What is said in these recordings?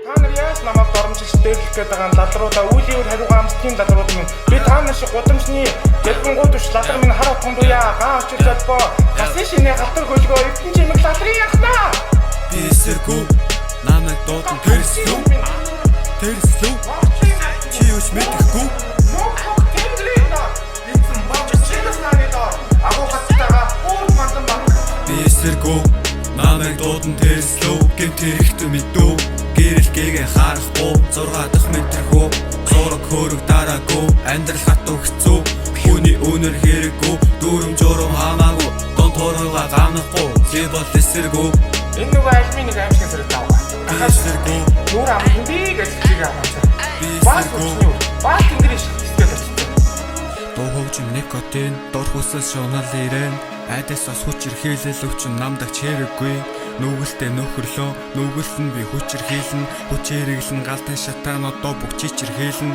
Та нар яаж намайг доромжилж дээрлэх гээд байгаа нь лалруудаа үеийн хариугаа амтгийн лалрууд минь би та нар шиг гудамжны гэлбэнгууд биш лалар минь хараа тундуя гаа очиж залбоо гасны шинэ галтар хөлгөө эдэн чимэг лалрын яхнаа би эсэргүү намайг дуудан тэрслүү чи юуш мэдэхгүй би эсэргүү намайг дуудан тэрслүү гэмт хэрэгтэн мэдүү гэрэл гээгээ харахгүй 6 дахь метрхүү зураг хөрөг дараагүй амьдрал хатуу хэцүү хүний үнэр хэрэггүй дүүрэн журам хамаагүй дон торгойгоо гамнахгүй чи бол эсэргүү энэ нөгөө альмийн нэг аимшиг зэрэг тааваа эсэргүү нүүр амт би гэж чиг аваад би баас эсэргүү үчнүү баас тэнгэрийн шигтэй дуу хөгжим никотин дор хүсэл шунал ирэн айдас бас хүч ирхийлэл өвчин намдагч хэрэггүй нүгэлтэй нөхөрлөө нүгэлэн би хүч ирхийлэн хүч хэрэглэн галтай шатаан одоо бүх чичэр хийлэн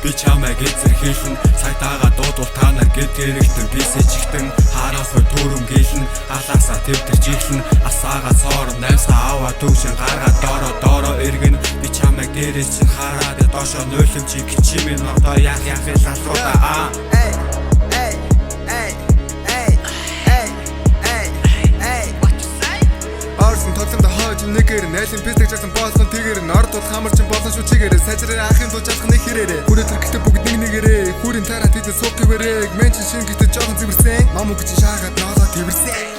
би чамайг эзэрхийлэн цайтаага дуудвал та нар гэд хэрэгтэн би сэжигтэн хараасаа түрэн гэлэн алаасаа төвтөрч иглэн асаага цоор наймсаа аваа төвшин гаргаа доороо эргэн би чамайг дээрээс чин хараад доошоо нойломчиг чимэн одоо яах лалруудаа Орсон тогломд хойж нэгэр найлын пистэг жагсан болсон тэгэр норд бол хамарчин болсон шүү чигэр сажрын ахын дуу жаах нэг хэрэг хүрээ төрхтэй бүгд нэг нэгэрээ хүрийн тараа тэдэн суух гэвэрэг мен чин шин гэдэг жоохон зэвэрсэн ном өгч шаагаад ноолоо тэрсэн